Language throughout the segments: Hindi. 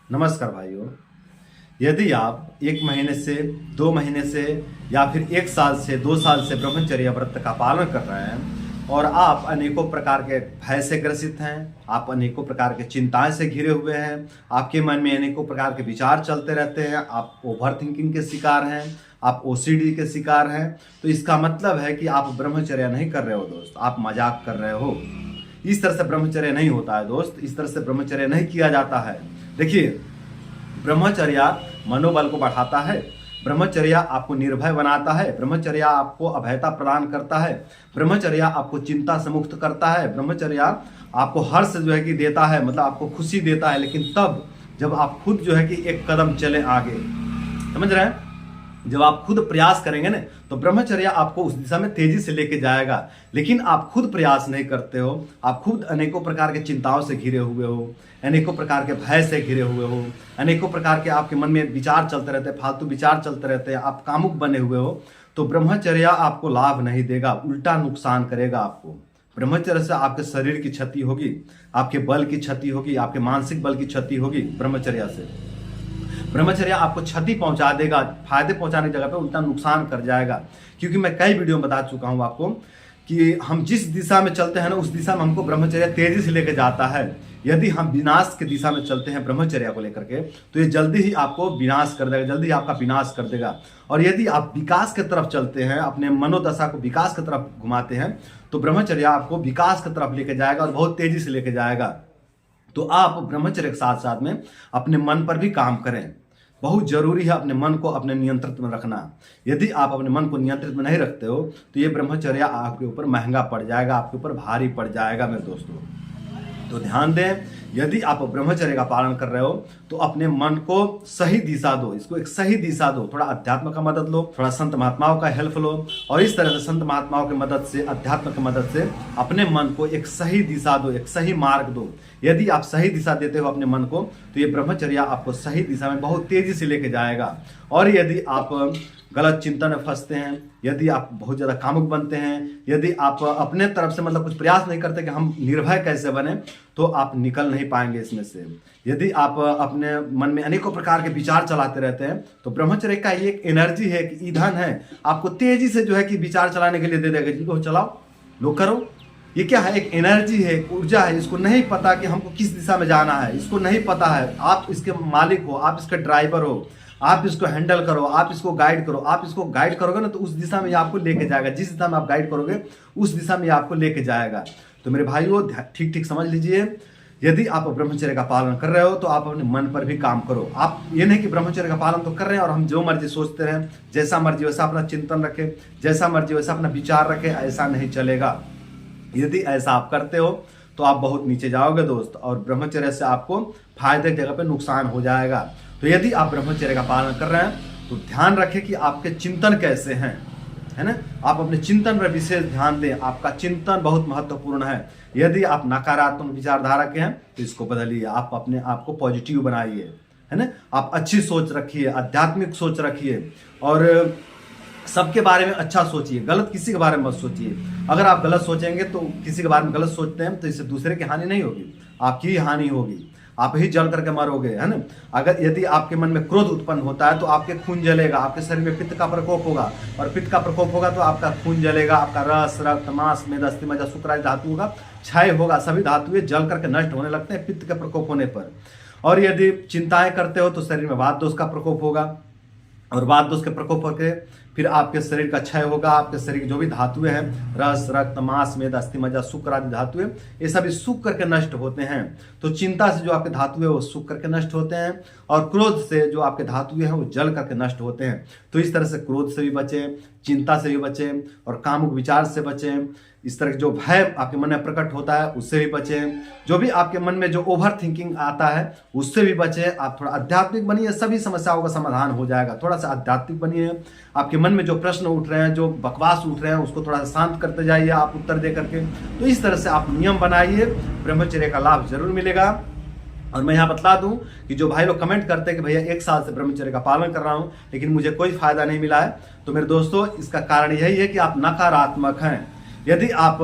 नमस्कार भाइयों। यदि आप 1 महीने से 2 महीने से या फिर 1 साल से 2 साल से ब्रह्मचर्य व्रत का पालन कर रहे हैं और आप अनेकों प्रकार के भय से ग्रसित हैं, आप अनेकों प्रकार के चिंताएं से घिरे हुए हैं, आपके मन में अनेकों प्रकार के विचार चलते रहते हैं, आप ओवर थिंकिंग के शिकार हैं, आप ओसीडी के शिकार हैं, तो इसका मतलब है कि आप ब्रह्मचर्य नहीं कर रहे हो दोस्त, आप मजाक कर रहे हो। इस तरह से ब्रह्मचर्य नहीं होता है दोस्त, इस तरह से ब्रह्मचर्य नहीं किया जाता है। देखिए, ब्रह्मचर्या मनोबल को बढ़ाता है, ब्रह्मचर्या आपको निर्भय बनाता है, ब्रह्मचर्या आपको अभयता प्रदान करता है, ब्रह्मचर्या आपको चिंता से मुक्त करता है, ब्रह्मचर्या आपको हर्ष जो है कि देता है, मतलब आपको खुशी देता है, लेकिन तब जब आप खुद जो है कि एक कदम चले आगे। समझ रहे हैं? जब आप खुद प्रयास करेंगे ना तो ब्रह्मचर्य आपको उस दिशा में तेजी से लेके जाएगा। लेकिन आप खुद प्रयास नहीं करते हो, आप खुद अनेकों प्रकार के चिंताओं से घिरे हुए हो, अनेकों प्रकार के भय से घिरे हुए हो, अनेकों प्रकार के आपके मन में विचार चलते रहते हैं, फालतू विचार चलते रहते हैं, आप कामुक बने हुए हो, तो ब्रह्मचर्य आपको लाभ नहीं देगा, उल्टा नुकसान करेगा आपको। ब्रह्मचर्य से आपके शरीर की क्षति होगी, आपके बल की क्षति होगी, आपके मानसिक बल की क्षति होगी। ब्रह्मचर्य से ब्रह्मचर्य आपको क्षति पहुंचा देगा, फायदे पहुंचाने की जगह पे उल्टा नुकसान कर जाएगा। क्योंकि मैं कई वीडियो में बता चुका हूं आपको कि हम जिस दिशा में चलते हैं ना उस दिशा में हमको ब्रह्मचर्य तेजी से लेकर जाता है। यदि हम विनाश की दिशा में चलते हैं ब्रह्मचर्य को लेकर के तो ये जल्दी ही आपको विनाश कर देगा, जल्दी ही आपका विनाश कर देगा। और यदि आप विकास की तरफ चलते हैं, अपने मनोदशा को विकास की तरफ घुमाते हैं, तो ब्रह्मचर्य आपको विकास की तरफ लेके जाएगा और बहुत तेजी से लेके जाएगा। तो आप ब्रह्मचर्य के साथ साथ में अपने मन पर भी काम करें। बहुत जरूरी है अपने मन को अपने नियंत्रित में रखना। यदि आप अपने मन को नियंत्रित में नहीं रखते हो तो ये ब्रह्मचर्य आपके ऊपर महंगा पड़ जाएगा, आपके ऊपर भारी पड़ जाएगा मेरे दोस्तों। तो ध्यान दें, यदि आप ब्रह्मचर्य का पालन कर रहे हो तो अपने मन को सही दिशा दो, इसको एक सही दिशा दो। थोड़ा अध्यात्म का मदद लो, थोड़ा संत महात्माओं का हेल्प लो, और इस तरह से संत महात्माओं की मदद से, अध्यात्म की मदद से अपने मन को एक सही दिशा दो, एक सही मार्ग दो। यदि आप सही दिशा देते हो अपने मन को तो ये ब्रह्मचर्य आपको सही दिशा में बहुत तेजी से लेके जाएगा। और यदि आप गलत चिंतन में फंसते हैं, यदि आप बहुत ज़्यादा कामुक बनते हैं, यदि आप अपने तरफ से मतलब कुछ प्रयास नहीं करते कि हम निर्भय कैसे बने, तो आप निकल नहीं पाएंगे इसमें से। यदि आप अपने मन में अनेकों प्रकार के विचार चलाते रहते हैं तो ब्रह्मचर्य का ये एक एनर्जी है, एक ईंधन है, आपको तेजी से जो है कि विचार चलाने के लिए दे देगा। जिनको चलाओ, लो करो। ये क्या है? एक एनर्जी है, एक ऊर्जा है। इसको नहीं पता कि हमको किस दिशा में जाना है, इसको नहीं पता है। आप इसके मालिक हो, आप इसके ड्राइवर हो, आप इसको हैंडल करो, आप इसको गाइड करो। आप इसको गाइड करोगे ना तो उस दिशा में ये आपको लेके जाएगा। जिस दिशा में आप गाइड करोगे उस दिशा में ये आपको लेके जाएगा। तो मेरे भाइयों, ठीक ठीक समझ लीजिए, यदि आप ब्रह्मचर्य का पालन कर रहे हो तो आप अपने मन पर भी काम करो। आप ये नहीं कि ब्रह्मचर्य का पालन तो कर रहे हैं और हम जो मर्जी सोचते रहें, जैसा मर्जी वैसा अपना चिंतन रखें, जैसा मर्जी वैसा अपना विचार रखें, ऐसा नहीं चलेगा। यदि ऐसा आप करते हो तो आप बहुत नीचे जाओगे दोस्त, और ब्रह्मचर्य से आपको फायदे की जगह पे नुकसान हो जाएगा। तो यदि आप ब्रह्मचर्य का पालन कर रहे हैं तो ध्यान रखें कि आपके चिंतन कैसे हैं, है ना। आप अपने चिंतन पर विशेष ध्यान दें, आपका चिंतन बहुत महत्वपूर्ण है। यदि आप नकारात्मक विचारधारा के हैं तो इसको बदलिए, आप अपने आप को पॉजिटिव बनाइए, है ना। आप अच्छी सोच रखिए, आध्यात्मिक सोच रखिए, और सबके बारे में अच्छा सोचिए, गलत किसी के बारे में मत सोचिए। अगर आप गलत सोचेंगे तो किसी के बारे में गलत सोचते हैं तो इससे दूसरे की हानि नहीं होगी, आपकी ही हानि होगी, आप ही जल करके मरोगे, है ना। अगर यदि आपके मन में क्रोध उत्पन्न होता है तो आपके खून जलेगा, आपके शरीर में पित्त का प्रकोप होगा, और पित्त का प्रकोप होगा तो आपका खून जलेगा, आपका रस, रक्त, मांस, मेद, अस्थि, मज्जा, शुक्र आदि धातुओं का क्षय होगा। सभी धातुएं जल करके नष्ट होने लगते हैं पित्त के प्रकोप होने पर। और यदि चिंताएं करते हो तो शरीर में वात दोष का प्रकोप होगा, और वात दोष के प्रकोप होकर फिर आपके शरीर का क्षय होगा। आपके शरीर की जो भी धातुएं हैं, रस, रक्त, मांस, मेद, अस्थि, मज्जा, शुक्र आदि धातुएं, ये सभी सूख करके नष्ट होते हैं। तो चिंता से जो आपके धातुएं वो सूख करके नष्ट होते हैं, और क्रोध से जो आपके धातुएं हैं वो जल करके नष्ट होते हैं। तो इस तरह से क्रोध से भी बचें, चिंता से भी बचें, और कामुक विचार से बचें। इस तरह जो भय आपके मन में प्रकट होता है उससे भी बचें। जो भी आपके मन में जो ओवर थिंकिंग आता है उससे भी बचें। आप थोड़ा आध्यात्मिक बनिए, सभी समस्याओं का समाधान हो जाएगा। थोड़ा सा आध्यात्मिक बनिए। आपके मन में जो प्रश्न उठ रहे हैं, जो बकवास उठ रहे हैं, उसको थोड़ा सा शांत करते जाइए आप उत्तर दे करके। तो इस तरह से आप नियम बनाइए, ब्रह्मचर्य का लाभ जरूर मिलेगा। और मैं यहाँ बतला दूं कि जो भाई लोग कमेंट करते हैं कि भैया 1 साल से ब्रह्मचर्य का पालन कर रहा हूँ लेकिन मुझे कोई फायदा नहीं मिला है, तो मेरे दोस्तों इसका कारण यही है कि आप नकारात्मक हैं। यदि आप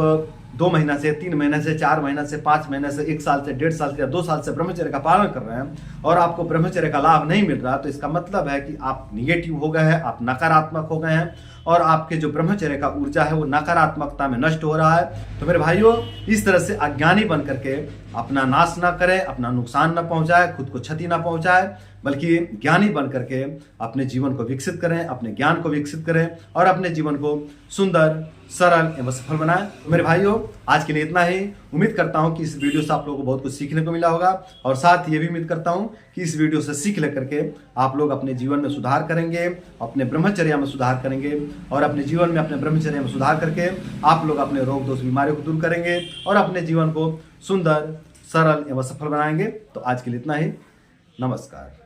2 महीना से, 3 महीने से, 4 महीना से, 5 महीने से, 1 साल से, 1.5 साल से या 2 साल से ब्रह्मचर्य का पालन कर रहे हैं और आपको ब्रह्मचर्य का लाभ नहीं मिल रहा, तो इसका मतलब है कि आप निगेटिव हो गए हैं, आप नकारात्मक हो गए हैं और आपके जो ब्रह्मचर्य का ऊर्जा है वो नकारात्मकता में नष्ट हो रहा है। तो मेरे भाइयों, इस तरह से अज्ञानी बन करके अपना नाश ना करें, अपना नुकसान ना पहुंचाए, खुद को क्षति ना पहुंचाए, बल्कि ज्ञानी बन करके अपने जीवन को विकसित करें, अपने ज्ञान को विकसित करें और अपने जीवन को सुंदर, सरल एवं सफल बनाएं। तो मेरे भाइयों, आज के लिए इतना ही। उम्मीद करता हूं कि इस वीडियो से आप लोगों को बहुत कुछ सीखने को मिला होगा और साथ ये भी उम्मीद करता हूं कि इस वीडियो से सीख लेकर के आप लोग अपने जीवन में सुधार करेंगे, अपने ब्रह्मचर्या में सुधार करेंगे और अपने जीवन में अपने ब्रह्मचर्या में सुधार करके आप लोग अपने रोग दोष बीमारियों को दूर करेंगे और अपने जीवन को सुंदर, सरल एवं सफल बनाएंगे। तो आज के लिए इतना ही। नमस्कार।